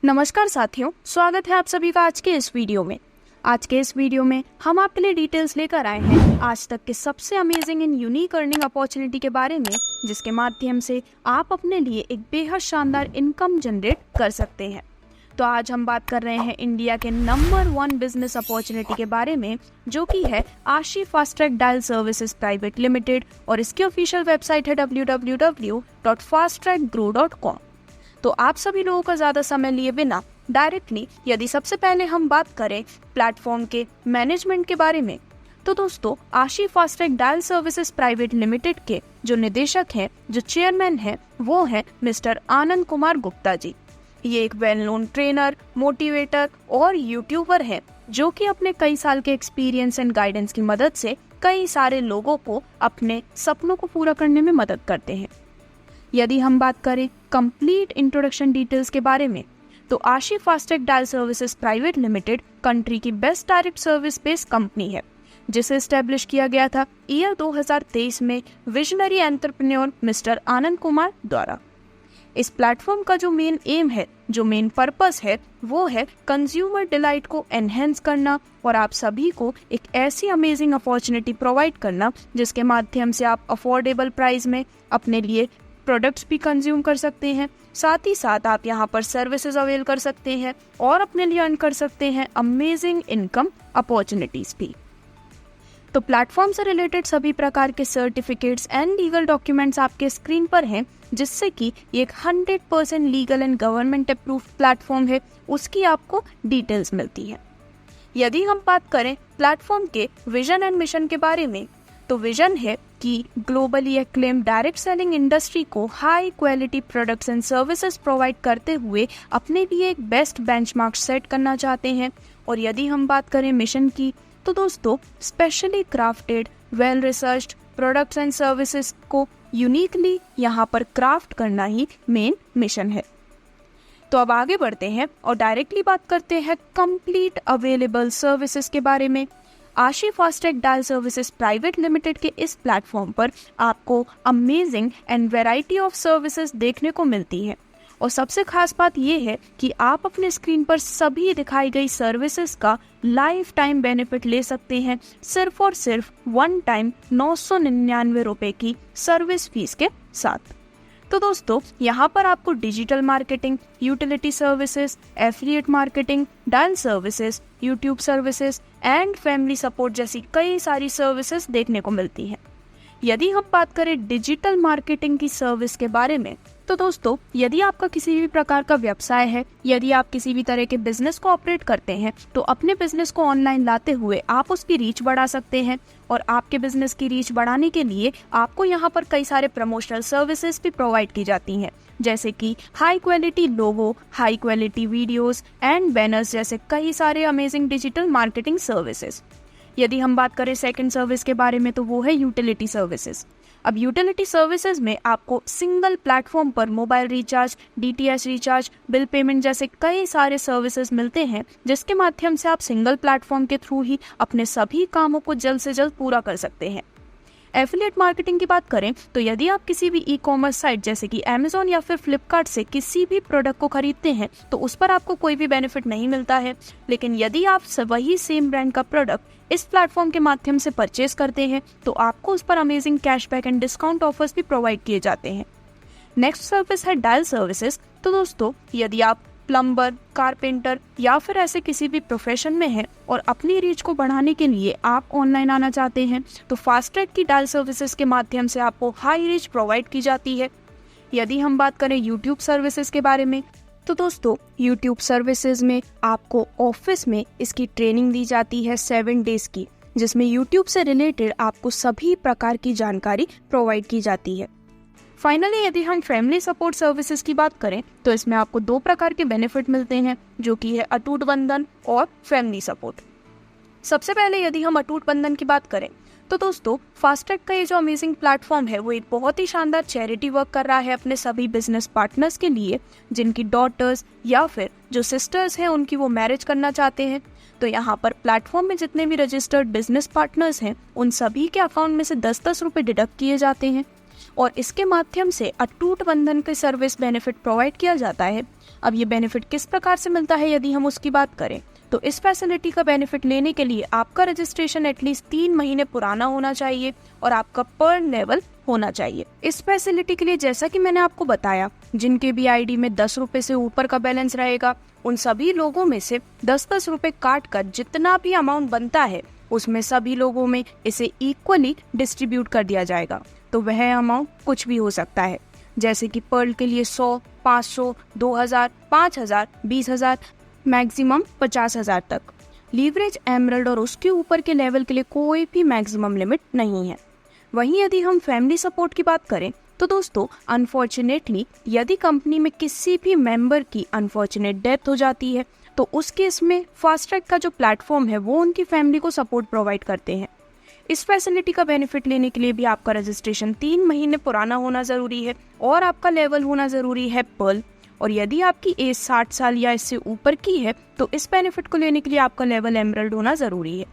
नमस्कार साथियों, स्वागत है आप सभी का आज के इस वीडियो में। आज के इस वीडियो में हम आपके लिए डिटेल्स लेकर आए हैं आज तक के सबसे amazing and unique earning opportunity के बारे में, जिसके माध्यम से आप अपने लिए एक बेहद शानदार इनकम जनरेट कर सकते हैं। तो आज हम बात कर रहे हैं इंडिया के नंबर 1 बिजनेस अपॉर्चुनिटी के बारे में, जो कि है आशी fast track dial services private limited, और इसकी ऑफिशियल वेबसाइट है www.fasttrackgrow.com। तो आप सभी लोगों का ज़्यादा समय लिए बिना डायरेक्टली यदि सबसे पहले हम बात करें प्लेटफॉर्म के मैनेजमेंट के बारे में, तो दोस्तों आशी fast track dial services private limited के जो निदेशक हैं, जो चेयरमैन हैं, वो है मिस्टर आनंद कुमार गुप्ता जी। ये एक वेल नोन ट्रेनर, मोटिवेटर और यूट्यूबर है, जो कि अपने कई साल के एक्सपीरियंस एंड गाइडेंस की मदद से कई सारे लोगों को अपने सपनों को पूरा करने में मदद करते हैं। यदि हम बात करें कंप्लीट इंट्रोडक्शन डिटेल्स के बारे में, तो Aashi fast track dial services private limited country की best direct service based company है, जिसे एस्टेब्लिश किया गया था ईयर 2023 में visionary entrepreneur mister Anand Kumar द्वारा। इस प्लेटफॉर्म का जो मेन एम है, जो मेन पर्पस है, वो है कंज्यूमर डिलाइट को एनहेंस करना और आप सभी को एक ऐसी अमेजिंग अपॉर्चुनिटी प्रोवाइड करना जिसके माध्यम से आप अफोर्डेबल प्राइस में अपने लिए प्रोडक्ट्स भी कंज्यूम कर सकते हैं, साथ ही साथ आप यहाँ पर सर्विसेज अवेल कर सकते हैं और अपने लिए अर्न कर सकते हैं अमेजिंग इनकम अपॉर्चुनिटीज भी। तो प्लेटफॉर्म से रिलेटेड सभी प्रकार के सर्टिफिकेट्स एंड लीगल डॉक्यूमेंट्स आपके स्क्रीन पर हैं, जिससे कि ये एक 100% legal and government approved platform है, उसकी आपको डिटेल्स मिलती है। यदि हम बात करें प्लेटफॉर्म के विजन एंड मिशन के बारे में, तो विजन है कि globally acclaimed direct selling industry को high quality products and services provide करते हुए अपने लिए एक बेस्ट बेंचमार्क सेट करना चाहते हैं। और यदि हम बात करें मिशन की, तो दोस्तों specially crafted well researched products and services को यूनिकली यहाँ पर क्राफ्ट करना ही मेन मिशन है। तो अब आगे बढ़ते हैं और डायरेक्टली बात करते हैं कंप्लीट अवेलेबल सर्विसेज के बारे में। आशी fast track dial services private limited के इस प्लेटफॉर्म पर आपको amazing and variety of services देखने को मिलती है, और सबसे खास बात यह है कि आप अपने स्क्रीन पर सभी दिखाई गई सर्विसेज का लाइफ टाइम बेनिफिट ले सकते हैं, सिर्फ और सिर्फ वन टाइम 999 रुपए की सर्विस फीस के साथ। तो दोस्तों यहाँ पर आपको digital marketing, utility services, affiliate marketing, dial services, YouTube services and family support जैसी कई सारी सर्विसेज देखने को मिलती हैं। यदि हम बात करें डिजिटल मार्केटिंग की सर्विस के बारे में, तो दोस्तों यदि आपका किसी भी प्रकार का व्यवसाय है, यदि आप किसी भी तरह के बिजनेस को ऑपरेट करते हैं, तो अपने बिजनेस को ऑनलाइन लाते हुए आप उसकी रीच बढ़ा सकते हैं। और आपके बिजनेस की रीच बढ़ाने के लिए आपको यहाँ पर कई सारे प्रमोशनल सर्विसेज भी प्रोवाइड की जाती हैं, जैसे कि high quality logo, high quality videos and banners जैसे कई सारे अमेजिंग डिजिटल मार्केटिंग सर्विसेज। यदि हम बात करें सेकंड सर्विस के बारे में, तो वो है यूटिलिटी सर्विसेज। अब यूटिलिटी सर्विसेज में आपको सिंगल प्लेटफॉर्म पर mobile recharge, DTH recharge, bill payment जैसे कई सारे सर्विसेज मिलते हैं, जिसके माध्यम से आप सिंगल प्लेटफॉर्म के थ्रू ही अपने सभी कामों को जल्द से जल्द पूरा कर सकते हैं। एफिलिएट मार्केटिंग की बात करें, तो यदि आप किसी भी ई कॉमर्स साइट जैसे कि अमेजोन या फिर फ्लिपकार्ट से किसी भी प्रोडक्ट को खरीदते हैं, तो उस पर आपको कोई भी बेनिफिट नहीं मिलता है। लेकिन यदि आप वही सेम ब्रांड का प्रोडक्ट इस प्लेटफॉर्म के माध्यम से परचेज करते हैं, तो आपको उस पर amazing cashback and discount offers भी प्रोवाइड किए जाते हैं। नेक्स्ट सर्विस है डायल सर्विसेज। तो दोस्तों यदि आप प्लम्बर, कारपेंटर या फिर ऐसे किसी भी प्रोफेशन में हैं और अपनी रीच को बढ़ाने के लिए आप ऑनलाइन आना चाहते हैं, तो फास्ट ट्रैक की डायल सर्विसेज के माध्यम से आपको हाई रीच प्रोवाइड की जाती है। यदि हम बात करें यूट्यूब सर्विसेज के बारे में, तो दोस्तों यूट्यूब सर्विसेज में आपको ऑफिस में इसकी ट्रेनिंग दी जाती है 7 डेज की, जिसमें यूट्यूब से रिलेटेड आपको सभी प्रकार की जानकारी प्रोवाइड की जाती है। फाइनली यदि हम फैमिली सपोर्ट सर्विसेज की बात करें, तो इसमें आपको 2 प्रकार के बेनिफिट मिलते हैं, जो कि है अटूट बंधन और फैमिली सपोर्ट। सबसे पहले यदि हम अटूट बंधन की बात करें, तो दोस्तों फास्ट ट्रैक का ये जो अमेजिंग प्लेटफॉर्म है, वो एक बहुत ही शानदार चैरिटी वर्क कर रहा है अपने सभी बिजनेस पार्टनर्स के लिए, जिनकी डॉटर्स या फिर जो सिस्टर्स हैं उनकी वो मैरिज करना चाहते हैं। तो यहाँ पर प्लेटफॉर्म में जितने भी रजिस्टर्ड बिजनेस पार्टनर्स हैं, उन सभी के अकाउंट में से 10-10 रुपये डिडक्ट किए जाते हैं। और इसके माध्यम से अटूट बंधन के सर्विस बेनिफिट प्रोवाइड किया जाता है। अब ये बेनिफिट किस प्रकार से मिलता है यदि हम उसकी बात करें, तो इस फैसिलिटी का बेनिफिट लेने के लिए आपका रजिस्ट्रेशन एटलीस्ट 3 महीने पुराना होना चाहिए और आपका पर्न लेवल होना चाहिए। इस फैसिलिटी के लिए जैसा कि मैंने आपको बताया, जिनके भी आईडी में 10 रुपए से ऊपर का बैलेंस रहेगा, उन सभी लोगों में से 10-10 रुपए काट कर जितना भी अमाउंट बनता है उसमें सभी लोगों में इसे इक्वली डिस्ट्रीब्यूट कर दिया जाएगा। तो वह अमाउंट कुछ भी हो सकता है, जैसे कि पर्ल के लिए 100, 500, 2000, 5000, 20000, मैक्सिमम 50,000 तक। लीवरेज, एमरल्ड और उसके ऊपर के लेवल के लिए कोई भी मैक्सिमम लिमिट नहीं है। वहीं यदि हम फैमिली सपोर्ट की बात करें तो दोस्तों, अनफॉर्चुनेटली यदि कंपनी में किसी भी मेंबर की अनफॉर्चुनेट डेथ हो जाती है तो उस केस में फास्ट ट्रैक का जो प्लेटफॉर्म है वो उनकी फैमिली को सपोर्ट प्रोवाइड करते हैं। इस फैसिलिटी का बेनिफिट लेने के लिए भी आपका रजिस्ट्रेशन 3 महीने पुराना होना जरूरी है और आपका लेवल होना जरूरी है पर्ल। और यदि आपकी एज 60 साल या इससे ऊपर की है तो इस बेनिफिट को लेने के लिए आपका लेवल एमरल्ड होना जरूरी है।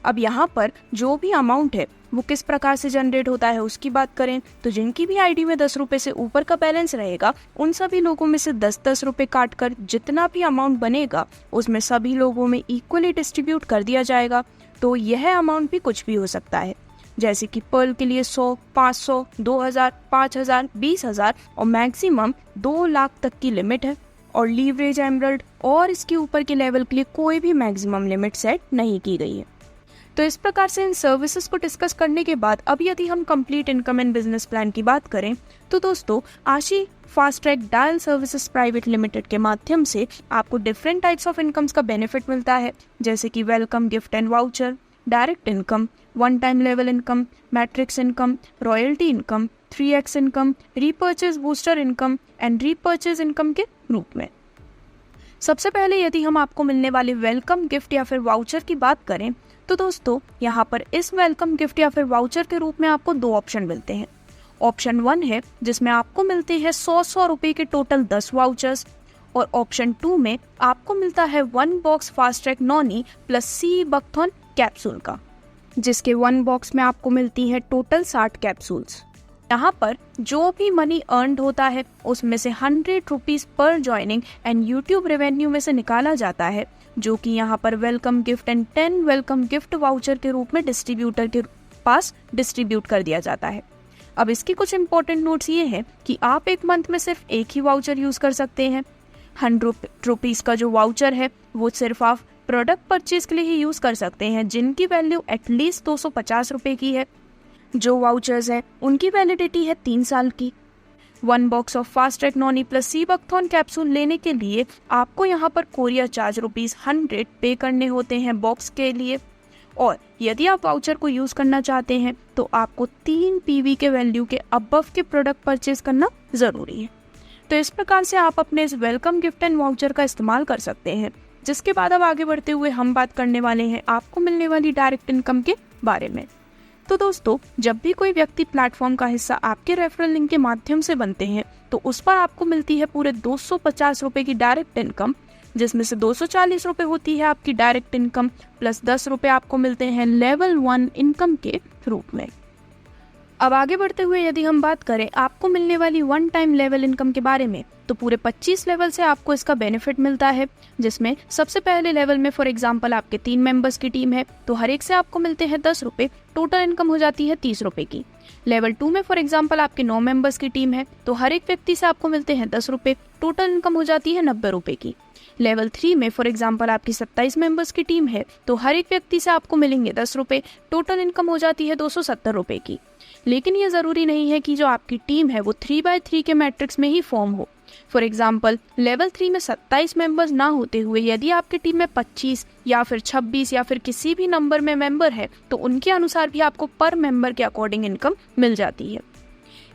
अब यहाँ पर जो भी अमाउंट है वो किस प्रकार से जनरेट होता है उसकी बात करें तो जिनकी भी आईडी में 10 रुपए से ऊपर का बैलेंस रहेगा उन सभी लोगों में से 10-10 रुपए काट कर जितना भी अमाउंट बनेगा उसमें सभी लोगों में इक्वली डिस्ट्रीब्यूट कर दिया जाएगा। तो यह अमाउंट भी कुछ भी हो सकता है, जैसे कि पर्ल के लिए 100, 500, 2000, 5000, 20,000 और मैक्सिमम 2 लाख तक की लिमिट है। और लीवरेज, एमरल्ड और इसके ऊपर के लेवल के लिए कोई भी मैक्सिमम लिमिट सेट नहीं की गई है। तो इस प्रकार से इन सर्विसेज को डिस्कस करने के बाद अब यदि हम complete income and business plan की बात करें तो दोस्तों, आशी fast track dial services private limited के माध्यम से आपको डिफरेंट टाइप्स ऑफ इनकम्स का बेनिफिट मिलता है, जैसे कि welcome gift and voucher, direct income, one time level income, matrix income, royalty income, 3x income, repurchase booster income and repurchase income के रूप में। सबसे पहले यदि हम आपको मिलने वाले वेलकम गिफ्ट या फिर वाउचर की बात करें तो दोस्तों, यहाँ पर इस वेलकम गिफ्ट या फिर वाउचर के रूप में आपको 2 ऑप्शन मिलते हैं। ऑप्शन 1 है जिसमें आपको मिलते हैं 100 रुपए के टोटल 10 वाउचर्स और ऑप्शन 2 में आपको मिलता है 1 box fast track noni plus sea buckthorn capsule का, जिसके 1 बॉक्स में आपको मिलती है टोटल 60 कैप्सूल्स। यहाँ पर जो भी मनी अर्नड होता है उसमें से 100 rupees per joining and YouTube revenue में से निकाला जाता है, जो कि यहाँ पर welcome gift and 10 welcome gift voucher के रूप में डिस्ट्रीब्यूटर के पास डिस्ट्रीब्यूट कर दिया जाता है। अब इसकी कुछ इंपॉर्टेंट नोट्स ये हैं कि आप एक मंथ में सिर्फ एक ही वाउचर यूज कर सकते हैं। 100 रुपीज का जो वाउचर है वो सिर्फ आप प्रोडक्ट परचेज के लिए ही यूज कर सकते हैं जिनकी वैल्यू एटलीस्ट 250 रुपए की है। जो वाउचर्स है उनकी वैलिडिटी है 3 साल की। 1 box of fast track noni plus sea buckthorn capsule लेने के लिए आपको यहाँ पर कोरियर चार्ज ₹100 पे करने होते हैं बॉक्स के लिए। और यदि आप वाउचर को यूज करना चाहते हैं तो आपको 3 PV के वैल्यू के अबव के प्रोडक्ट परचेज करना जरूरी है। तो इस प्रकार से आप अपने इस वेलकम गिफ्ट एंड वाउचर का इस्तेमाल कर सकते हैं। जिसके बाद अब आगे बढ़ते हुए हम बात करने वाले हैं आपको मिलने वाली डायरेक्ट इनकम के बारे में। तो दोस्तों, जब भी कोई व्यक्ति प्लेटफॉर्म का हिस्सा आपके रेफरल लिंक के माध्यम से बनते हैं तो उस पर आपको मिलती है पूरे 250 रुपए की डायरेक्ट इनकम, जिसमें से 240 रुपए होती है आपकी डायरेक्ट इनकम प्लस 10 रुपए आपको मिलते हैं लेवल 1 इनकम के रूप में। अब आगे बढ़ते हुए यदि हम बात करें आपको मिलने वाली 1 टाइम लेवल इनकम के बारे में तो पूरे 25 लेवल से आपको इसका बेनिफिट मिलता है, जिसमें सबसे पहले लेवल में फॉर एग्जांपल आपके 3 मेंबर्स की टीम है तो हर एक से आपको मिलते हैं 10 रुपए, टोटल इनकम हो जाती है 30 रुपए की। लेवल 2 में फॉर एग्जांपल आपके 9 मेंबर्स की टीम है तो हर एक व्यक्ति से आपको मिलते हैं 10 रुपए, टोटल इनकम हो जाती है 90 रुपए की। लेवल 3 में फॉर एग्जांपल आपकी 27 मेंबर्स की टीम है तो हर एक व्यक्ति से आपको मिलेंगे 10 रुपए, टोटल इनकम हो जाती है 270 रुपए की। लेकिन ये जरूरी नहीं है कि जो आपकी टीम है वो 3x3 के मैट्रिक्स में ही फॉर्म हो। फॉर एग्जाम्पल लेवल 3 में 27 मेंबर्स ना होते हुए यदि आपकी टीम में 25 या फिर 26 या फिर किसी भी नंबर में मेंबर है तो उनके अनुसार भी आपको पर मेंबर के अकॉर्डिंग इनकम मिल जाती है।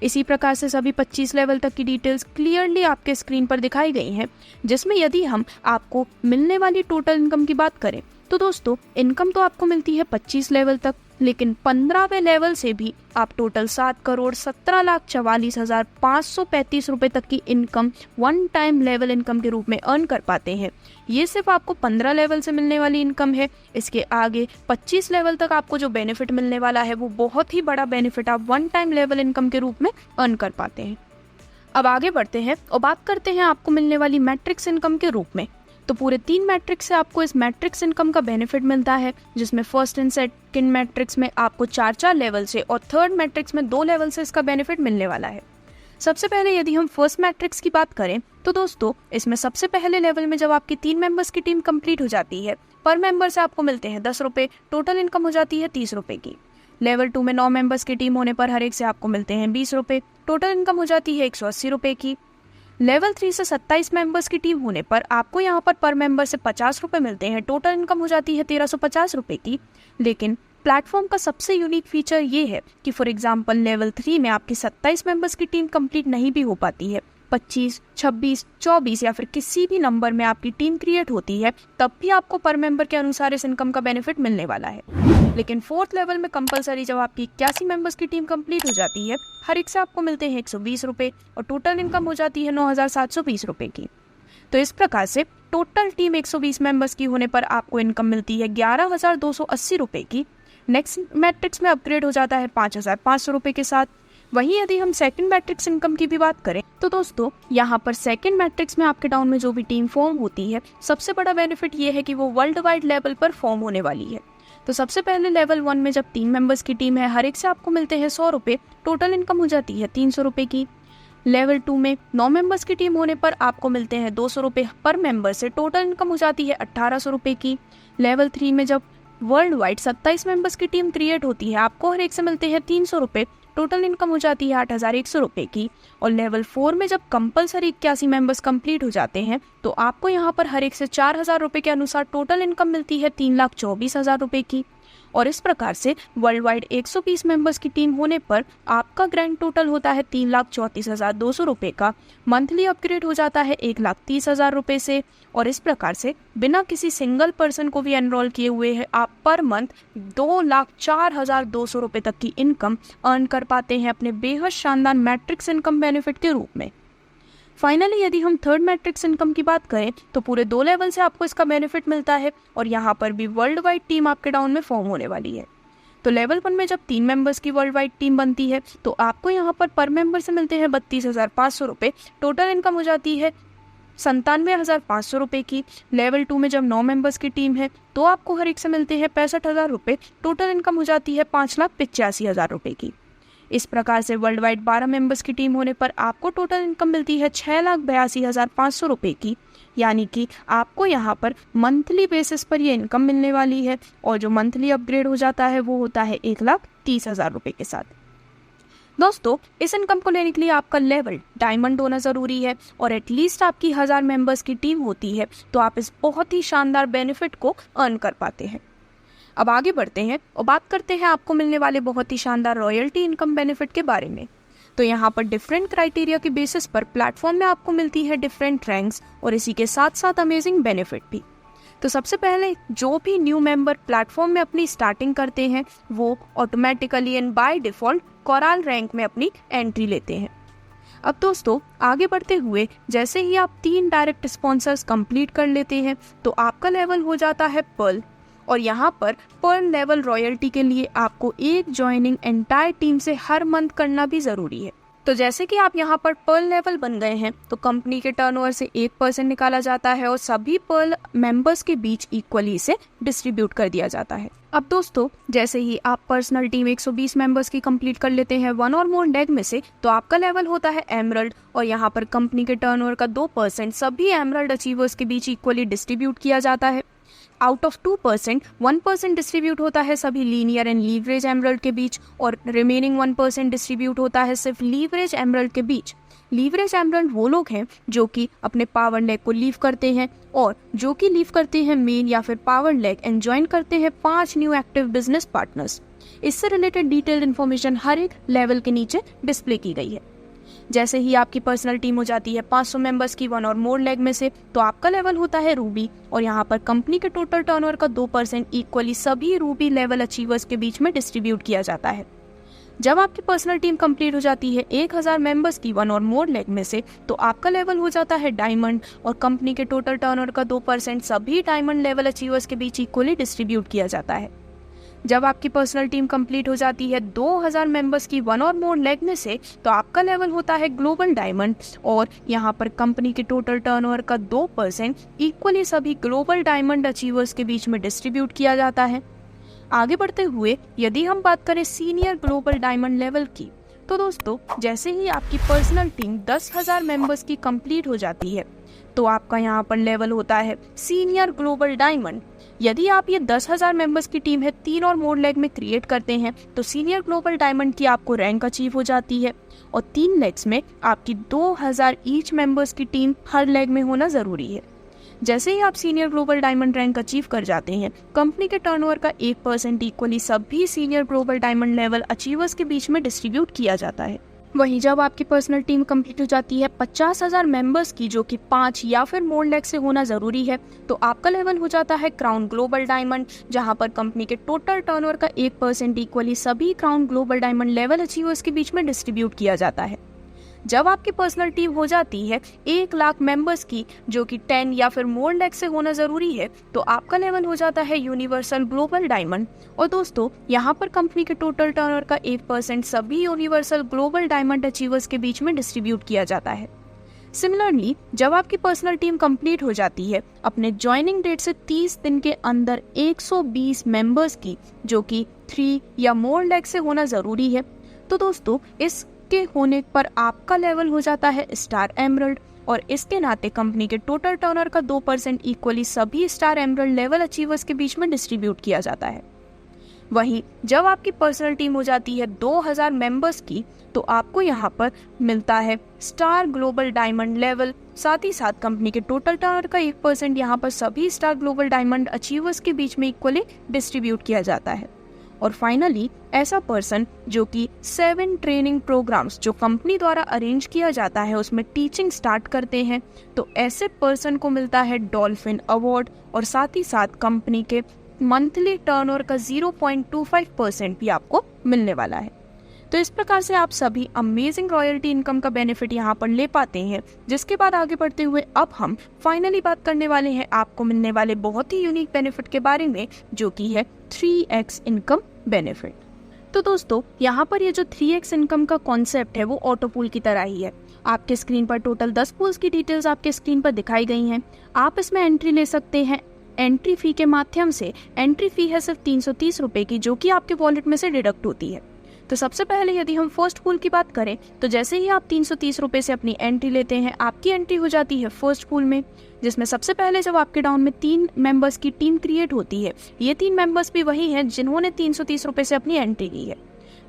इसी प्रकार से सभी 25 लेवल तक की डिटेल्स क्लियरली आपके स्क्रीन पर दिखाई गई हैं, जिसमें यदि हम आपको मिलने वाली टोटल इनकम की बात करें तो दोस्तों इनकम तो आपको मिलती है 25 लेवल तक, लेकिन 15वें लेवल से भी आप टोटल 7,17,44,535 रुपए तक की income one time level income के रूप में अर्न कर पाते हैं। ये सिर्फ आपको 15 लेवल से मिलने वाली इनकम है। इसके आगे 25 लेवल तक आपको जो बेनिफिट मिलने वाला है वो बहुत ही बड़ा बेनिफिट आप वन टाइम लेवल इनकम के रूप में अर्न कर पाते हैं। अब आगे बढ़ते हैं और बात करते हैं आपको मिलने वाली मैट्रिक्स इनकम के रूप में। तो पूरे 3 मैट्रिक्स से आपको इस मैट्रिक्स इनकम का बेनिफिट मिलता है, जिसमें फर्स्ट एंड सेकंड मैट्रिक्स में आपको 4 लेवल से और थर्ड मैट्रिक्स में 2 लेवल से इसका बेनिफिट मिलने वाला है। सबसे पहले यदि हम फर्स्ट मैट्रिक्स की बात करें तो दोस्तों इसमें सबसे पहले लेवल में जब आपकी 3 मेंबर्स की टीम कंप्लीट हो जाती है, पर मेंबर से आपको मिलते हैं 10 रुपए, टोटल इनकम हो जाती है 30 रुपए की। लेवल 2 में 9 मेंबर्स की टीम होने पर हर एक से आपको मिलते हैं 20 रुपए, टोटल इनकम हो जाती है 180 रुपए की। लेवल 3 से 27 मेंबर्स की टीम होने पर आपको यहाँ पर मेंबर से 50 रुपए मिलते हैं, टोटल इनकम हो जाती है 1350 रुपए की। लेकिन प्लेटफॉर्म का सबसे यूनिक फीचर ये है कि फॉर एग्जांपल लेवल 3 में आपकी 27 मेंबर्स की टीम कंप्लीट नहीं भी हो पाती है, 25, 26, 24 या फिर किसी भी नंबर में आपकी टीम क्रिएट होती है, तब भी आपको पर मेंबर के अनुसार इस इनकम का बेनिफिट मिलने वाला है। लेकिन फोर्थ लेवल में कंपलसरी जब आपकी 81 मेंबर्स की टीम कंप्लीट हो जाती है, हर एक से आपको मिलते हैं 120 रुपए और टोटल इनकम हो जाती है 9,720 रुपए की। तो इस प्रकार से टोटल टीम 120 मेंबर्स की होने पर आपको इनकम मिलती है 11,280 रुपए की। नेक्स्ट मैट्रिक्स में अपग्रेड हो जाता है 5,500 रुपए के साथ। वहीं यदि हम सेकंड मैट्रिक्स इनकम की भी बात करें तो दोस्तों यहाँ पर सेकंड मैट्रिक्स में आपके टाउन में जो भी टीम फॉर्म होती है, सबसे बड़ा बेनिफिट ये है कि वो वर्ल्ड वाइड लेवल पर फॉर्म होने वाली है। तो सबसे पहले लेवल 1 में जब 3 मेंबर्स की टीम है, हर एक से आपको मिलते हैं 100 रुपए, टोटल इनकम हो जाती है 300 रुपए की। लेवल 2 में 9 मेंबर्स की टीम होने पर आपको मिलते हैं 200 रुपए पर मेंबर से, टोटल इनकम हो जाती है 1800 रुपए की। लेवल 3 में जब वर्ल्ड वाइड 27 मेंबर्स की टीम क्रिएट होती है, आपको हर एक से मिलते हैं 300 रुपए, टोटल इनकम हो जाती है 8,100 रुपए की। और लेवल 4 में जब कंपलसरी 81 मेंबर्स कंप्लीट हो जाते हैं तो आपको यहाँ पर हर एक से 4,000 रुपए के अनुसार टोटल इनकम मिलती है 3,24,000 रुपए की। और इस प्रकार से वर्ल्ड वाइड 120 मेंबर्स की टीम होने पर आपका ग्रैंड टोटल होता है 3,34,200 रुपए का। मंथली अपग्रेड हो जाता है 1,30,000 रुपए से। और इस प्रकार से बिना किसी सिंगल पर्सन को भी एनरोल किए हुए है आप पर मंथ 2,04,200 रुपए तक की इनकम अर्न कर पाते हैं अपने बेहद शानदार मैट्रिक्स इनकम बेनिफिट के रूप में। फाइनली यदि हम थर्ड मैट्रिक्स इनकम की बात करें तो पूरे 2 लेवल से आपको इसका बेनिफिट मिलता है और यहाँ पर भी वर्ल्ड वाइड टीम आपके डाउन में फॉर्म होने वाली है। तो लेवल 1 में जब 3 मेंबर्स की वर्ल्ड वाइड टीम बनती है तो आपको यहाँ पर मेंबर से मिलते हैं 32,500 रुपए, टोटल इनकम हो जाती है 97,500 रुपए की। लेवल 2 में जब 9 मेंबर्स की टीम है तो आपको हर एक से मिलते हैं 65,000 रुपए, टोटल इनकम हो जाती है 5,85,000 रुपए की। इस प्रकार से वर्ल्ड वाइड 12 मेंबर्स की टीम होने पर आपको टोटल इनकम मिलती है 6,82,500 रुपए की। यानी कि आपको यहाँ पर मंथली बेसिस पर ये इनकम मिलने वाली है और जो मंथली अपग्रेड हो जाता है वो होता है 1,30,000 रुपए के साथ। दोस्तों इस इनकम को लेने के लिए आपका लेवल डायमंड होना जरूरी है और एटलीस्ट आपकी 1000 मेंबर्स की टीम होती है तो आप इस बहुत ही शानदार बेनिफिट को अर्न कर पाते हैं। अब आगे बढ़ते हैं और बात करते हैं आपको मिलने वाले बहुत ही शानदार रॉयल्टी इनकम बेनिफिट के बारे में। तो यहाँ पर डिफरेंट क्राइटेरिया के बेसिस पर प्लेटफॉर्म में आपको मिलती है डिफरेंट रैंक्स और इसी के साथ साथ अमेजिंग बेनिफिट भी। तो सबसे पहले जो भी न्यू मेंबर प्लेटफॉर्म में अपनी स्टार्टिंग करते हैं वो automatically and by default coral rank में अपनी एंट्री लेते हैं। अब दोस्तों आगे बढ़ते हुए जैसे ही आप 3 डायरेक्ट स्पॉन्सर्स कंप्लीट कर लेते हैं तो आपका लेवल हो जाता है पर्ल और यहाँ पर पर्ल लेवल रॉयल्टी के लिए आपको एक ज्वाइनिंग एंटायर टीम से हर मंथ करना भी जरूरी है। तो जैसे कि आप यहाँ पर पर्ल लेवल बन गए हैं तो कंपनी के टर्नओवर से 1% निकाला जाता है और सभी पर्ल मेंबर्स के बीच इक्वली इसे डिस्ट्रीब्यूट कर दिया जाता है। अब दोस्तों जैसे ही आप पर्सनल टीम 120 मेंबर्स की कंप्लीट कर लेते हैं 1 और मोर डेग में से तो आपका लेवल होता है एमरल्ड और यहाँ पर कंपनी के टर्नओवर का 2% सभी एमरल्ड अचीवर्स के बीच इक्वली डिस्ट्रीब्यूट किया जाता है। आउट ऑफ 2% 1% डिस्ट्रीब्यूट होता है सभी लीनियर एंड लीवरेज एमरल्ड के बीच और रिमेनिंग 1% डिस्ट्रीब्यूट होता है सिर्फ लीवरेज एमरल्ड के बीच। लीवरेज एमरल्ड वो लोग हैं जो कि अपने पावर लेग को लीव करते हैं और जो कि लीव करते हैं मेन या फिर पावर लेग एंड ज्वाइन करते हैं 5 न्यू एक्टिव बिजनेस पार्टनर्स। इससे रिलेटेड डिटेल्ड इन्फॉर्मेशन हर एक लेवल के नीचे डिस्प्ले की गई है। जैसे ही आपकी पर्सनल टीम हो जाती है 500 मेंबर्स की 1 और मोर लेग में से, तो आपका लेवल होता है रूबी, और यहाँ पर कंपनी के टोटल टर्नओवर का 2% इक्वली सभी रूबी लेवल अचीवर्स के बीच में डिस्ट्रीब्यूट किया जाता है। जब आपकी पर्सनल टीम कंप्लीट हो जाती है 1000 मेंबर्स की 1 और मोर लेग में से, तो आपका लेवल हो जाता है डायमंड, और कंपनी के टोटल टर्नओवर का 2% सभी डायमंड लेवल अचीवर्स के बीच इक्वली डिस्ट्रीब्यूट किया जाता है। जब आपकी पर्सनल टीम कंप्लीट हो जाती है 2000 मेंबर्स की 1 और मोर लेग में से, तो आपका लेवल होता है ग्लोबल डायमंड, और यहाँ पर कंपनी के टोटल टर्नओवर का 2% इक्वली सभी ग्लोबल डायमंड अचीवर्स के बीच में डिस्ट्रीब्यूट किया जाता है। आगे बढ़ते हुए यदि हम बात करें सीनियर ग्लोबल डायमंड लेवल की, तो दोस्तों जैसे ही आपकी पर्सनल टीम 10,000 मेंबर्स की कंप्लीट हो जाती है, तो आपका यहाँ पर लेवल होता है सीनियर ग्लोबल डायमंड। यदि आप ये 10,000 मेंबर्स की टीम है 3 और मोर लेग में क्रिएट करते हैं, तो सीनियर ग्लोबल डायमंड की आपको रैंक अचीव हो जाती है, और 3 लेग्स में आपकी 2000 ईच मेंबर्स की टीम हर लेग में होना जरूरी है। जैसे ही आप senior global diamond rank achieve कर जाते हैं, कंपनी के टर्नओवर का 1% इक्वली सभी senior global diamond level achievers के बीच में डिस्ट्रीब्यूट किया जाता है। वहीं जब आपकी पर्सनल टीम कंप्लीट हो जाती है 50,000 मेंबर्स की, जो कि 5 या फिर मोर लेग से होना जरूरी है, तो आपका लेवल हो जाता है क्राउन ग्लोबल डायमंड, जहां पर कंपनी के टोटल टर्नओवर का 1% इक्वली सभी crown global diamond level achievers के बीच में डिस्ट्रीब्यूट किया जाता है। जब आपकी पर्सनल टीम हो जाती है 1 लाख मेंबर्स की, जो कि 10 या फिर मोर लेग से होना जरूरी है, तो आपका लेवल हो जाता है यूनिवर्सल ग्लोबल डायमंड, और दोस्तों यहाँ पर कंपनी के टोटल टर्नओवर का 1% सभी यूनिवर्सल ग्लोबल डायमंड अचीवर्स के बीच में डिस्ट्रीब्यूट किया जाता है। सिमिलरली जब आपकी पर्सनल टीम कंप्लीट हो जाती है अपने ज्वाइनिंग डेट से 30 दिन के अंदर 120 मेंबर्स की, जो कि 3 या मोर लेग से होना जरूरी है, तो दोस्तों इसके होने पर आपका लेवल हो जाता है स्टार एमरल्ड, और इसके नाते कंपनी के टोटल टर्नओवर का 2% इक्वली सभी स्टार एमरल्ड लेवल अचीवर्स के बीच में डिस्ट्रीब्यूट किया जाता है। वहीं जब आपकी पर्सनल टीम हो जाती है 2000 मेंबर्स की, तो आपको यहाँ पर मिलता है स्टार ग्लोबल डायमंड लेवल, साथ ही साथ कंपनी के टोटल टर्नओवर का 1% यहाँ पर सभी स्टार ग्लोबल डायमंड अचीवर्स के बीच में इक्वली डिस्ट्रीब्यूट किया जाता है। और फाइनली ऐसा पर्सन जो कि 7 ट्रेनिंग प्रोग्राम्स जो कंपनी द्वारा अरेंज किया जाता है उसमें टीचिंग स्टार्ट करते हैं, तो ऐसे पर्सन को मिलता है डॉल्फिन अवार्ड, और साथ ही साथ कंपनी के मंथली टर्नओवर का 0.25% भी आपको मिलने वाला है। तो इस प्रकार से आप सभी अमेजिंग रॉयल्टी इनकम का बेनिफिट यहाँ पर ले पाते हैं। जिसके बाद आगे बढ़ते हुए अब हम फाइनली बात करने वाले हैं आपको मिलने वाले बहुत ही यूनिक बेनिफिट के बारे में, जो कि है 3x इनकम बेनिफिट। तो दोस्तों यहाँ पर ये जो 3x इनकम का कॉन्सेप्ट है वो ऑटो पूल की तरह ही है। आपके स्क्रीन पर टोटल 10 पूल्स की डिटेल्स आपके स्क्रीन पर दिखाई गई हैं। आप इसमें एंट्री ले सकते हैं एंट्री फी के माध्यम से। एंट्री फी है सिर्फ 330 रुपए की, जो कि आपके वॉलेट में से डिडक्ट होती है। तो सबसे पहले यदि हम फर्स्ट पूल की बात करें, तो जैसे ही आप 330 रुपए से अपनी एंट्री लेते हैं, आपकी एंट्री हो जाती है फर्स्ट पूल में, जिसमें सबसे पहले जब आपके डाउन में 3 मेंबर्स की टीम क्रिएट होती है, ये 3 मेंबर्स भी वही हैं जिन्होंने 330 रुपए से अपनी एंट्री ली है।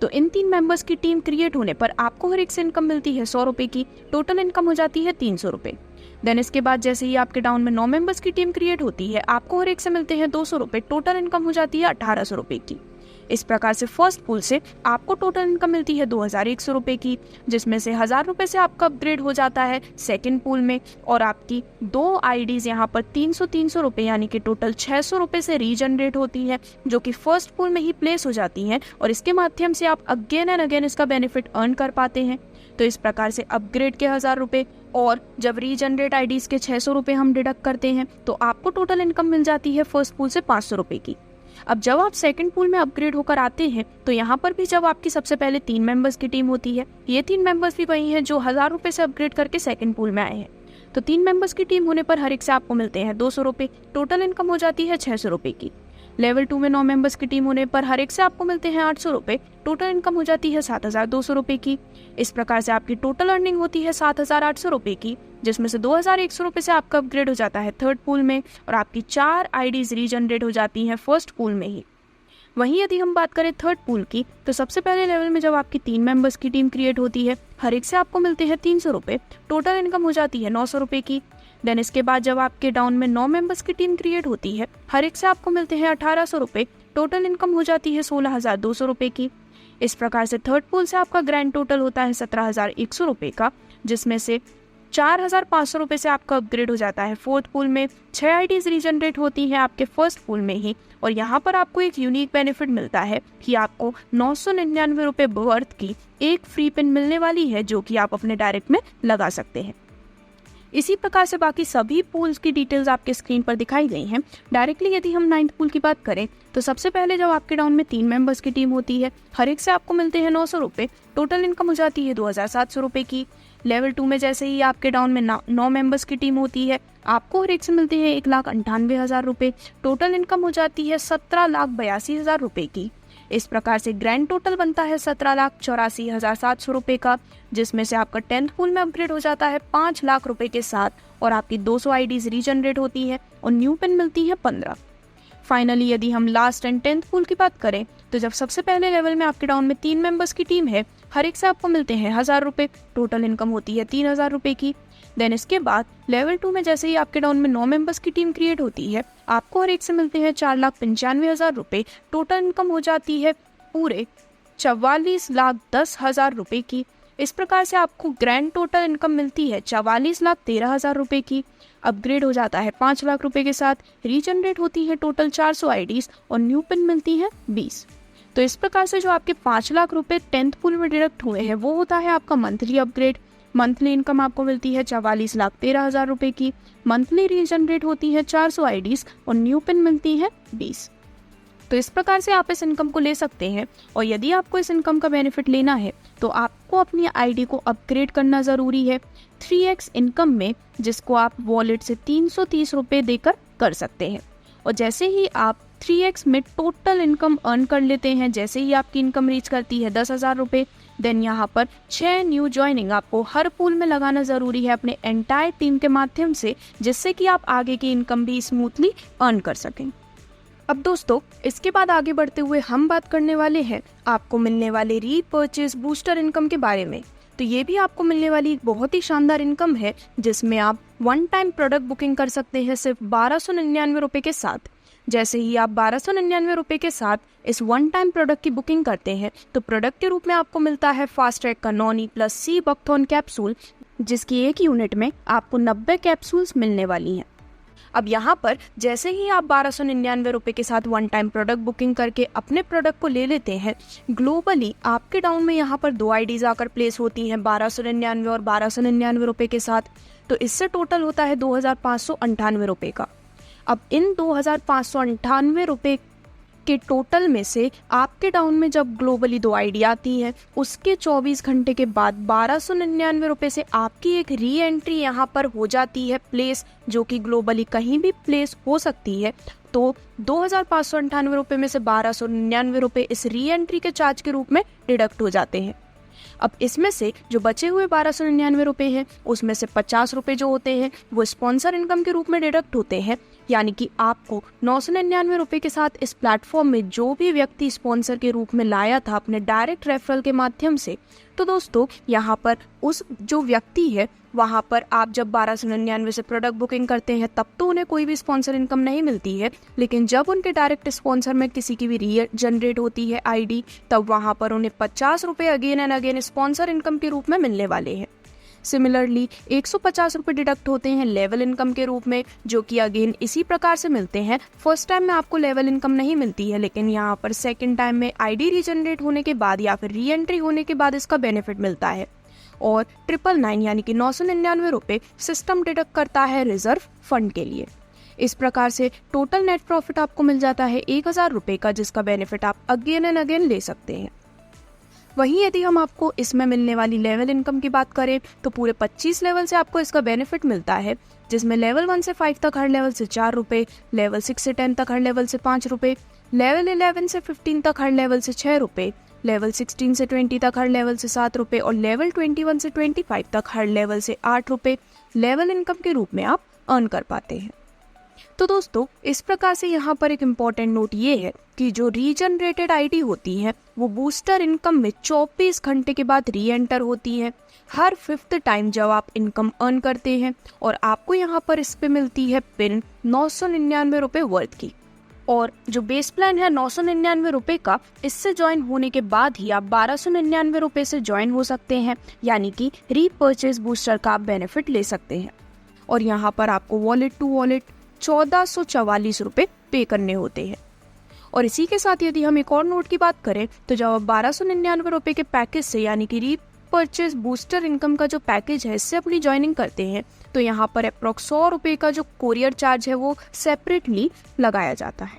तो इन 3 मेंबर्स की टीम क्रिएट होने पर आपको हर एक से इनकम मिलती है 100 रुपए की, टोटल इनकम हो जाती है 300 रुपए। देन इसके बाद जैसे ही आपके डाउन में 9 मेंबर्स की टीम क्रिएट होती है, आपको हर एक से मिलते हैं 200 रुपए, टोटल इनकम हो जाती है 1800 रुपए की। इस प्रकार से फर्स्ट पूल से आपको टोटल इनकम मिलती है 2100 रुपए की, जिसमें से 1000 रुपए से आपका अपग्रेड हो जाता है सेकंड पूल में, और आपकी 2 आईडीज यहाँ पर 300 रुपए यानी कि टोटल 600 रुपए से रीजनरेट होती है, जो कि फर्स्ट पूल में ही प्लेस हो जाती हैं, और इसके माध्यम से आप अगेन एंड अगेन इसका बेनिफिट अर्न कर पाते हैं। तो इस प्रकार से अपग्रेड के 1000 रुपए और जब रीजनरेट आईडीज के 600 रुपए हम डिडक्ट करते हैं, तो आपको टोटल इनकम मिल जाती है फर्स्ट पूल से 500 रुपए की। अब जब आप सेकंड पूल में अपग्रेड होकर आते हैं, तो यहाँ पर भी जब आपकी सबसे पहले 3 मेंबर्स की टीम होती है, ये 3 मेंबर्स भी वही हैं जो 1000 रुपए से अपग्रेड करके सेकंड पूल में आए हैं। तो 3 मेंबर्स की टीम होने पर हर एक से आपको मिलते हैं 200 रुपए, टोटल इनकम हो जाती है 600 रुपए की। लेवल 2 में 9 मेंबर्स की टीम होने पर हर एक से आपको मिलते हैं 800 रुपए, टोटल इनकम हो जाती है 7200 रुपए की। इस प्रकार से आपकी टोटल अर्निंग होती है 7800 रुपए की, जिसमें से 2100 रुपए से आपका अपग्रेड हो जाता है थर्ड पूल में, और आपकी 4 आईडीज रीजनरेट हो जाती हैं फर्स्ट पूल में ही। वहीं यदि हम बात करें थर्ड पूल की, तो सबसे पहले लेवल में जब आपकी 3 मेंबर्स की टीम क्रिएट होती है, हर एक से आपको मिलते हैं 300 रुपए, टोटल इनकम हो जाती है 900 रुपए की। देन इसके बाद जब आपके डाउन में 9 मेंबर्स की टीम क्रिएट होती है, हर एक से आपको मिलते हैं 1800 रुपए, टोटल इनकम हो जाती है 16200 रुपए की। इस प्रकार से थर्ड पूल से आपका ग्रैंड टोटल होता है 17,100 रुपये का, जिसमें से 4,500 रुपये से आपका अपग्रेड हो जाता है फोर्थ पूल में। 6 आईडीज रीजनरेट होती हैं आपके फर्स्ट पूल में ही, और यहाँ पर आपको एक यूनिक बेनिफिट मिलता है कि आपको 999 रुपये वर्थ की एक फ्री पिन मिलने वाली है, जो कि आप अपने डायरेक्ट में लगा सकते हैं। इसी प्रकार से बाकी सभी पूल्स की डिटेल्स आपके स्क्रीन पर दिखाई गई हैं। डायरेक्टली यदि हम 9th पूल की बात करें तो सबसे पहले जब आपके डाउन में 3 मेंबर्स की टीम होती है, हर एक से आपको मिलते हैं 900 रुपये, टोटल इनकम हो जाती है 2,700 रुपये की। लेवल 2 में जैसे ही आपके डाउन में 9 मेंबर्स की टीम होती है, आपको हर एक से मिलते हैं 1,98,000 रुपये, टोटल इनकम हो जाती है 17,82,000 रुपये की। इस प्रकार से ग्रैंड टोटल बनता है 17,84,700 रुपये का, जिसमें से आपका 10th पूल में अपग्रेड हो जाता है 5 लाख रुपए के साथ, और आपकी 200 आईडीज रीजनरेट होती है और न्यू पिन मिलती है 15। फाइनली यदि हम लास्ट एंड 10th पूल की बात करें तो जब सबसे पहले लेवल में आपके डाउन में 3 मेंबर्स की टीम है, हर एक से आपको मिलते हैं 1,000 रुपये, टोटल इनकम होती है 3,000 रुपये की। देन इसके बाद लेवल 2 में जैसे ही आपके डाउन में 9 मेंबर्स की टीम क्रिएट होती है, आपको हर एक से मिलते हैं 4,95,000 रुपये, टोटल इनकम हो जाती है पूरे 44,10,000 रुपये की। इस प्रकार से आपको ग्रैंड टोटल इनकम मिलती है 44,13,000 रुपये की। अपग्रेड हो जाता है 5 लाख रुपए के साथ, रीजनरेट होती है टोटल 400 आईडीज और न्यू पिन मिलती है 20। तो इस प्रकार से जो आपके 5 लाख रुपए 10th पूल में डिडक्ट हुए हैं वो होता है आपका मंथली अपग्रेड। मंथली इनकम आपको मिलती है 44,13,000 रुपये की, मंथली रीजनरेट होती है 400 आईडीज और न्यू पिन मिलती है 20। तो इस प्रकार से आप इस इनकम को ले सकते हैं, और यदि आपको इस इनकम का बेनिफिट लेना है तो आपको अपनी आईडी को अपग्रेड करना ज़रूरी है 3x इनकम में, जिसको आप वॉलेट से 330 रुपये देकर कर सकते हैं। और जैसे ही आप 3x में टोटल इनकम अर्न कर लेते हैं, जैसे ही आपकी इनकम रीच करती है 10,000 रुपये, देन यहाँ पर 6 न्यू ज्वाइनिंग आपको हर पूल में लगाना ज़रूरी है अपने एंटायर टीम के माध्यम से, जिससे कि आप आगे की इनकम भी स्मूथली अर्न कर सकें। अब दोस्तों, इसके बाद आगे बढ़ते हुए हम बात करने वाले हैं आपको मिलने वाले रीपरचेज बूस्टर इनकम के बारे में। तो ये भी आपको मिलने वाली एक बहुत ही शानदार इनकम है, जिसमें आप 1 टाइम प्रोडक्ट बुकिंग कर सकते हैं सिर्फ 1,299 रुपये के साथ। जैसे ही आप 1,299 रुपये के साथ इस 1 टाइम प्रोडक्ट की बुकिंग करते हैं तो प्रोडक्ट के रूप में आपको मिलता है फास्ट ट्रैक का नॉनी+C बकथॉर्न कैप्सूल, जिसकी एक यूनिट में आपको 90 कैप्सूल्स मिलने वाली हैं। अब यहाँ पर जैसे ही आप 1,299 रुपये के साथ 1 टाइम प्रोडक्ट बुकिंग करके अपने प्रोडक्ट को ले लेते हैं, ग्लोबली आपके डाउन में यहाँ पर 2 आईडीज आकर प्लेस होती हैं 1,299 और 1,299 रुपये के साथ। तो इससे टोटल होता है 2,598 रुपये का। अब इन 2,598 रुपये के टोटल में से आपके डाउन में जब ग्लोबली 2 आईडी आती है, उसके 24 घंटे के बाद 1,299 रुपये से आपकी एक री एंट्री यहाँ पर हो जाती है प्लेस, जो कि ग्लोबली कहीं भी प्लेस हो सकती है। तो 2,598 रुपये में से 1,299 रुपये इस री एंट्री के चार्ज के रूप में डिडक्ट हो जाते हैं। अब इसमें से जो बचे हुए 1,299 रुपये हैं, उसमें से 50 रुपये जो होते हैं वो स्पॉन्सर इनकम के रूप में डिडक्ट होते हैं। यानी कि आपको 999 रुपये के साथ इस प्लेटफॉर्म में जो भी व्यक्ति स्पॉन्सर के रूप में लाया था अपने डायरेक्ट रेफरल के माध्यम से, तो दोस्तों यहाँ पर उस जो व्यक्ति है वहाँ पर आप जब 1,299 से प्रोडक्ट बुकिंग करते हैं तब तो उन्हें कोई भी स्पॉन्सर इनकम नहीं मिलती है, लेकिन जब उनके डायरेक्ट स्पॉन्सर में किसी की भी रीजनरेट होती है आईडी, तब वहाँ पर उन्हें 50 रुपये again and again sponsor income के रूप में मिलने वाले हैं। सिमिलरली 150 रुपये डिडक्ट होते हैं लेवल इनकम के रूप में, जो कि अगेन इसी प्रकार से मिलते हैं। फर्स्ट टाइम में आपको लेवल इनकम नहीं मिलती है, लेकिन यहाँ पर सेकंड टाइम में आईडी रीजनरेट होने के बाद या फिर री एंट्री होने के बाद इसका बेनिफिट मिलता है। और 999 यानी कि 999 रुपये सिस्टम डिडक्ट करता है रिजर्व फंड के लिए। इस प्रकार से टोटल नेट प्रॉफिट आपको मिल जाता है 1,000 रुपये का, जिसका बेनिफिट आप अगेन एंड अगेन ले सकते हैं। वहीं यदि हम आपको इसमें मिलने वाली लेवल इनकम की बात करें तो पूरे 25 लेवल से आपको इसका बेनिफिट मिलता है, जिसमें लेवल 1 से 5 तक हर लेवल से 4 रुपये, लेवल 6 से 10 तक हर लेवल से 5 रुपये, लेवल 11 से 15 तक हर लेवल से 6 रुपये, लेवल 16 से 20 तक हर लेवल से 7 रुपये और लेवल 21 से 25 तक हर लेवल से 8 रुपये लेवल इनकम के रूप में आप अर्न कर पाते हैं। तो दोस्तों, इस प्रकार से यहाँ पर एक इम्पॉर्टेंट नोट ये है कि जो रीजनरेटेड आईडी होती है वो बूस्टर इनकम में 24 घंटे के बाद री एंटर होती है हर 5th टाइम जब आप इनकम अर्न करते हैं, और आपको यहाँ पर इस पे मिलती है पिन 999 रुपये वर्थ की। और जो बेस प्लान है 999 रुपये का, इससे ज्वाइन होने के बाद ही आप 1299 रुपये से ज्वाइन हो सकते हैं, यानी कि रीपर्चेज बूस्टर का आप बेनिफिट ले सकते हैं। और यहाँ पर आपको वॉलेट टू वॉलेट 1444 रुपये पे करने होते हैं। और इसी के साथ यदि हम एक और नोट की बात करें तो जब आप 1299 रुपये के पैकेज से यानी कि रीपर्चेज बूस्टर इनकम का जो पैकेज है इससे अपनी ज्वाइनिंग करते हैं तो यहाँ पर अप्रॉक्स 100 रुपये का जो कोरियर चार्ज है वो सेपरेटली लगाया जाता है।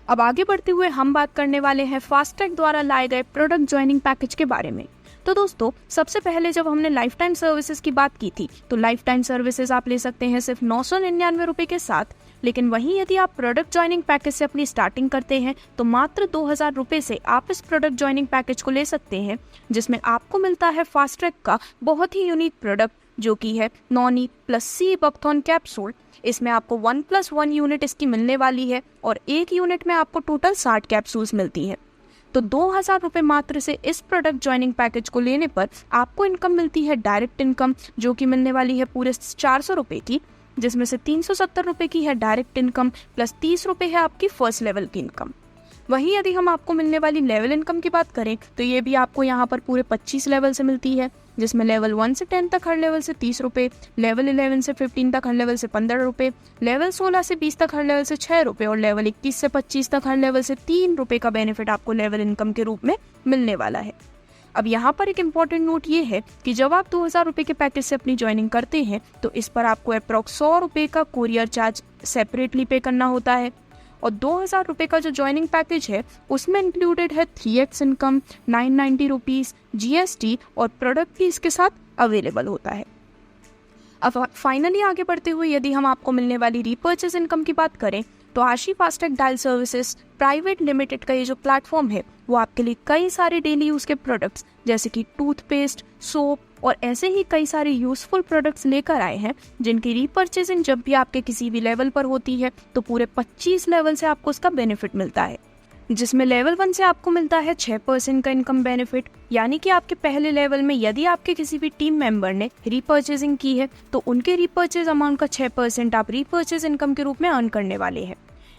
अब आगे बढ़ते हुए हम बात करने वाले हैं फास्टैग द्वारा लाए गए प्रोडक्ट ज्वाइनिंग पैकेज के बारे में। तो दोस्तों, सबसे पहले जब हमने लाइफ टाइम सर्विसेज की बात की थी तो लाइफ टाइम सर्विसेज आप ले सकते हैं सिर्फ 999 रुपये के साथ, लेकिन वहीं यदि आप प्रोडक्ट ज्वाइनिंग पैकेज से अपनी स्टार्टिंग करते हैं तो मात्र 2000 रुपये से आप इस प्रोडक्ट ज्वाइनिंग पैकेज को ले सकते हैं, जिसमें आपको मिलता है फास्टैग का बहुत ही यूनिक प्रोडक्ट जो कि है Noni plus sea buckthorn capsule. इसमें आपको 1+1 यूनिट इसकी मिलने वाली है और एक यूनिट में आपको टोटल 60 कैप्सूल्स मिलती है। तो 2000 रुपये मात्र से इस प्रोडक्ट ज्वाइनिंग पैकेज को लेने पर आपको इनकम मिलती है डायरेक्ट इनकम, जो कि मिलने वाली है पूरे 400 रुपये की, जिसमें से 370 रुपये की है डायरेक्ट इनकम प्लस 30 रुपये है आपकी फर्स्ट लेवल की इनकम। वहीं यदि हम आपको मिलने वाली लेवल इनकम की बात करें तो ये भी आपको यहाँ पर पूरे 25 लेवल से मिलती है, जिसमें लेवल 1 से 10 तक हर लेवल से 30 रुपये, लेवल 11 से 15 तक हर लेवल से 15 रुपये, लेवल 16 से 20 तक हर लेवल से 6 रुपये और लेवल 21 से 25 तक हर लेवल से 3 रुपये का बेनिफिट आपको लेवल इनकम के रूप में मिलने वाला है। अब यहाँ पर एक इम्पॉर्टेंट नोट ये है कि जब आप 2000 रुपये के पैकेज से अपनी ज्वाइनिंग करते हैं तो इस पर आपको अप्रॉक्स 100 रुपये का कोरियर चार्ज सेपरेटली पे करना होता है। और 2000 रुपये का जो ज्वाइनिंग पैकेज है उसमें इंक्लूडेड है 3x इनकम, 990 रुपीज़, GST और प्रोडक्ट भी इसके साथ अवेलेबल होता है। अब फाइनली आगे बढ़ते हुए यदि हम आपको मिलने वाली रीपर्चेज इनकम की बात करें तो आशी FASTag dial services private limited का ये जो प्लेटफॉर्म है वो आपके लिए कई सारे डेली यूज के प्रोडक्ट्स जैसे कि टूथपेस्ट, सोप और ऐसे ही कई सारे यूजफुल प्रोडक्ट्स लेकर आए हैं, जिनकी रीपर्चेजिंग जब भी आपके किसी भी लेवल पर होती है तो पूरे 25 लेवल से आपको उसका बेनिफिट मिलता है, जिसमें लेवल 1 से आपको मिलता है 6% का इनकम बेनिफिट, यानी कि आपके पहले लेवल में यदि आपके किसी भी टीम मेंबर ने रीपर्चेजिंग की है तो उनके रीपर्चेज अमाउंट का 6% आप रीपर्चेज इनकम के रूप में अर्न करने वाले हैं।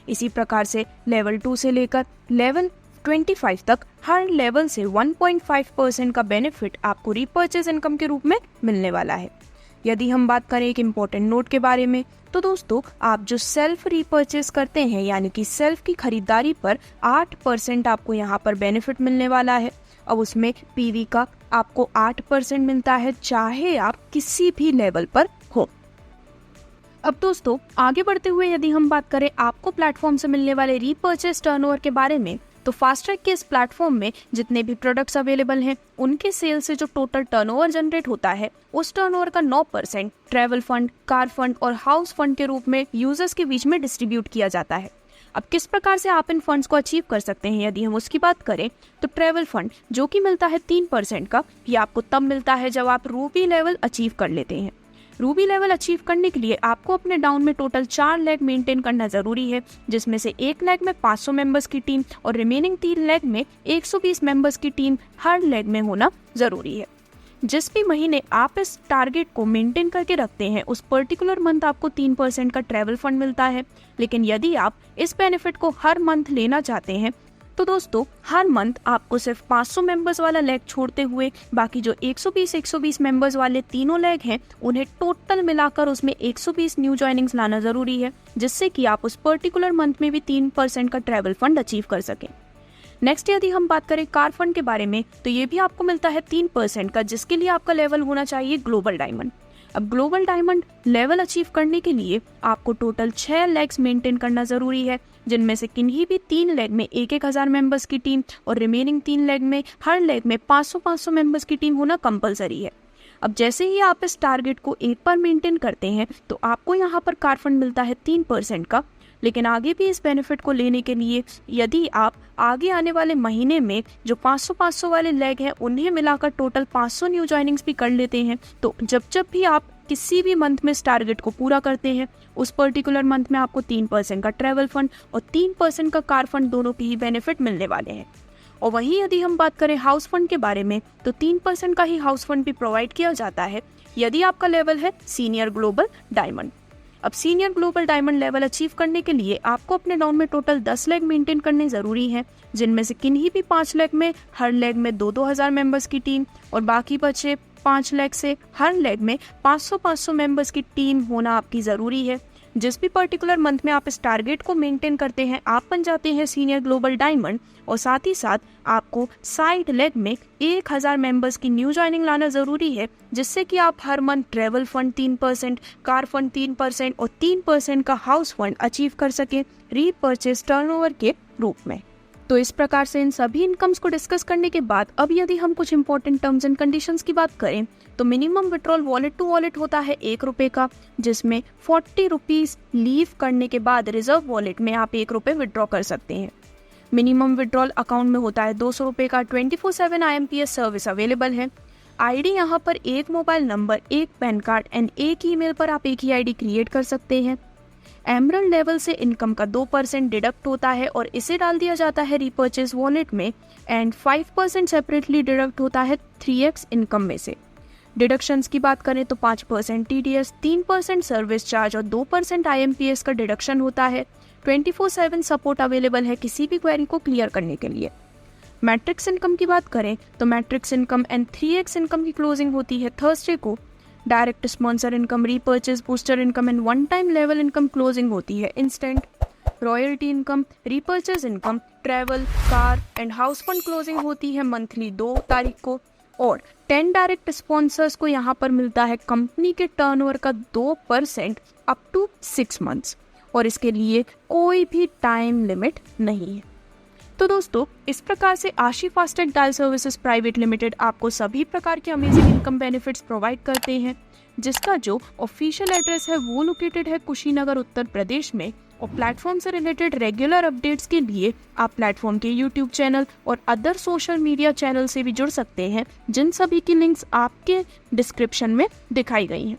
इसी प्रकार से लेवल 2 से लेकर लेवल 25 तक हर लेवल से 1.5% का बेनिफिट आपको रीपर्चेज इनकम के रूप में मिलने वाला है। यदि हम बात करें एक इम्पोर्टेंट नोट के बारे में तो दोस्तों, आप जो सेल्फ रीपर्चेज करते हैं यानी कि सेल्फ की खरीदारी पर 8% आपको यहाँ पर बेनिफिट मिलने वाला है। अब उसमें PV का आपको 8% मिलता है चाहे आप किसी भी लेवल पर हो। अब दोस्तों, आगे बढ़ते हुए यदि हम बात करें आपको प्लेटफॉर्म से मिलने वाले रीपर्चेज टर्नओवर के बारे में तो फास्टैग के इस प्लेटफॉर्म में जितने भी प्रोडक्ट्स अवेलेबल हैं उनके सेल से जो टोटल टर्नओवर जनरेट होता है उस टर्नओवर का 9% ट्रैवल फंड, कार फंड और हाउस फंड के रूप में यूजर्स के बीच में डिस्ट्रीब्यूट किया जाता है। अब किस प्रकार से आप इन फंड्स को अचीव कर सकते हैं यदि हम उसकी बात करें तो ट्रैवल फंड जो कि मिलता है 3% का, ये आपको तब मिलता है जब आप रूबी लेवल अचीव कर लेते हैं। रूबी लेवल अचीव करने के लिए आपको अपने डाउन में टोटल 4 लेग मेंटेन करना जरूरी है, जिसमें से एक लेग में 500 मेंबर्स की टीम और रिमेनिंग 3 लेग में 120 मेंबर्स की टीम हर लेग में होना जरूरी है। जिस भी महीने आप इस टारगेट को मेंटेन करके रखते हैं उस पर्टिकुलर मंथ आपको 3% का ट्रैवल फंड मिलता है। लेकिन यदि आप इस बेनिफिट को हर मंथ लेना चाहते हैं तो दोस्तों, हर मंथ आपको सिर्फ 500 मेंबर्स वाला लेग छोड़ते हुए बाकी जो 120 मेंबर्स वाले तीनों लेग हैं उन्हें टोटल मिलाकर उसमें 120 न्यू ज्वाइनिंग्स लाना जरूरी है, जिससे कि आप उस पर्टिकुलर मंथ में भी 3% का ट्रैवल फंड अचीव कर सकें। नेक्स्ट यदि हम बात करें कार फंड के बारे में तो ये भी आपको मिलता है 3% का, जिसके लिए आपका लेवल होना चाहिए ग्लोबल डायमंड। अब ग्लोबल डायमंड लेवल अचीव करने के लिए आपको टोटल 6 लेग्स मेंटेन करना जरूरी है, जिनमें से किन्हीं भी 3 लेग में 1,000 मेंबर्स की टीम और रिमेनिंग 3 लेग में हर लेग में 500 मेंबर्स की टीम होना कंपलसरी है। अब जैसे ही आप इस टारगेट को एक बार मेंटेन करते हैं तो आपको यहाँ पर कार फंड मिलता है 3% का। लेकिन आगे भी इस बेनिफिट को लेने के लिए यदि आप आगे आने वाले महीने में जो 500 वाले लेग हैं उन्हें मिलाकर टोटल 500 न्यू ज्वाइनिंग्स भी कर लेते हैं तो जब भी आप किसी भी मंथ में इस टारगेट को पूरा करते हैं उस पर्टिकुलर मंथ में आपको 3% का ट्रैवल फंड और 3% का कार फंड दोनों के ही बेनिफिट मिलने वाले हैं। और वहीं यदि हम बात करें हाउस फंड के बारे में तो 3% का ही हाउस फंड भी प्रोवाइड किया जाता है यदि आपका लेवल है सीनियर ग्लोबल डायमंड। अब senior global diamond level achieve करने के लिए आपको अपने डाउन में टोटल 10 लेग मेंटेन करने जरूरी है, जिनमें से किन्हीं भी 5 लेग में हर लेग में 2-2 हजार मेंबर्स की टीम और बाकी बचे 5 लेग से हर लेग में 500-500 मेंबर्स की टीम होना आपकी जरूरी है। जिस भी पर्टिकुलर मंथ में आप इस टारगेट को मेंटेन करते हैं, आप बन जाते हैं सीनियर ग्लोबल डायमंड। और साथ ही साथ आपको साइड लेग में 1000 मेंबर्स की न्यू ज्वाइनिंग लाना जरूरी है, जिससे कि आप हर month travel fund 3%, car fund 3% और 3% का हाउस फंड अचीव कर सके रीपरचेज टर्नओवर के रूप में। तो इस प्रकार से इन सभी इनकम्स को डिस्कस करने के बाद अब यदि हम कुछ इंपॉर्टेंट टर्म्स एंड कंडीशंस की बात करें तो minimum withdrawal wallet to wallet होता है 1 रुपए का, जिसमें 40 रुपीज लीव करने के बाद रिजर्व वॉलेट में आप 1 रुपए विड्रॉ कर सकते हैं। मिनिमम विड्रॉल अकाउंट में होता है 200 रुपए का। 24/7 IMPS सर्विस अवेलेबल है। आईडी यहाँ पर एक मोबाइल नंबर, एक पैन कार्ड एंड एक ईमेल पर आप एक ही आईडी क्रिएट कर सकते हैं। एमरल्ड लेवल से इनकम का 2% डिडक्ट होता है और इसे डाल दिया जाता है रीपर्चेज वॉलेट में एंड 5% सेपरेटली डिडक्ट होता है 3x इनकम में से। डिडक्शंस की बात करें तो 5% TDS, 3% सर्विस चार्ज और 2% IMPS का डिडक्शन होता है। 24/7 सपोर्ट अवेलेबल है किसी भी क्वेरी को क्लियर करने के लिए। मैट्रिक्स इनकम की बात करें तो matrix income and 3x income की क्लोजिंग होती है थर्सडे को। Direct sponsor income, repurchase, booster income and one time level income closing होती है instant. Royalty income, repurchase income, travel, car and house fund closing होती है मंथली 2 तारीख को। और 10 डायरेक्ट स्पॉन्सर्स को यहाँ पर मिलता है कंपनी के टर्नओवर का 2% अप टू 6 मंथ्स और इसके लिए कोई भी टाइम लिमिट नहीं है। तो दोस्तों, इस प्रकार से आशी FASTag dial services private limited आपको सभी प्रकार के अमेजिंग इनकम बेनिफिट्स प्रोवाइड करते हैं, जिसका जो ऑफिशियल एड्रेस है वो लोकेटेड है कुशीनगर, उत्तर प्रदेश में। और प्लेटफॉर्म से रिलेटेड रेगुलर अपडेट्स के लिए आप प्लेटफॉर्म के यूट्यूब चैनल और अदर सोशल मीडिया चैनल से भी जुड़ सकते हैं, जिन सभी की लिंक्स आपके डिस्क्रिप्शन में दिखाई गई हैं।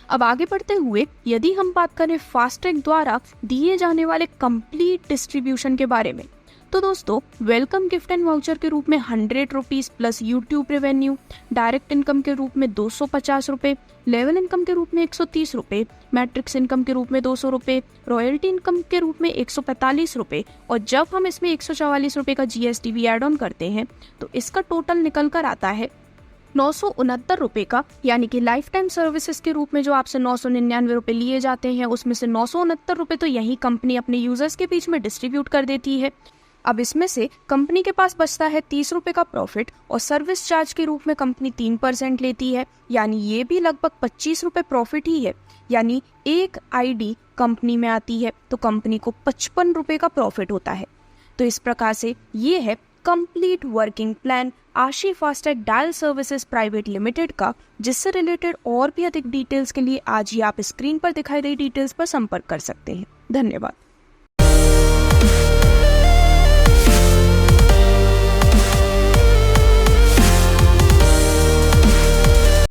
अब आगे बढ़ते हुए यदि हम बात करें फास्टैग द्वारा दिए जाने वाले कंप्लीट डिस्ट्रीब्यूशन के बारे में, तो दोस्तों वेलकम गिफ्ट एंड वाउचर के रूप में 100 rupees plus YouTube revenue, direct income के रूप में 250 रुपए, लेवल इनकम के रूप में 130 रुपए, मैट्रिक्स इनकम के रूप में 200 रुपए, रॉयल्टी इनकम के रूप में 145 रुपए और जब हम इसमें 144 रुपए का GST भी एड ऑन करते हैं तो इसका टोटल निकल कर आता है 969 रुपए का। यानी कि लाइफ टाइम सर्विसेज के रूप में जो आपसे 999 रुपए लिए जाते हैं, उसमें से 969 रुपए तो यही कंपनी अपने यूजर्स के बीच में डिस्ट्रीब्यूट कर देती है। अब इसमें से कंपनी के पास बचता है 30 रुपए का प्रॉफिट और सर्विस चार्ज के रूप में कंपनी 3% लेती है, यानी ये भी लगभग 25 रुपए प्रॉफिट ही है। यानी एक आईडी कंपनी में आती है तो कंपनी को 55 रुपए का प्रॉफिट होता है। तो इस प्रकार से ये है कंप्लीट वर्किंग प्लान आशी FASTag dial services private limited का, जिससे रिलेटेड और भी अधिक डिटेल्स के लिए आज ही आप स्क्रीन पर दिखाई गई डिटेल्स पर संपर्क कर सकते हैं। धन्यवाद।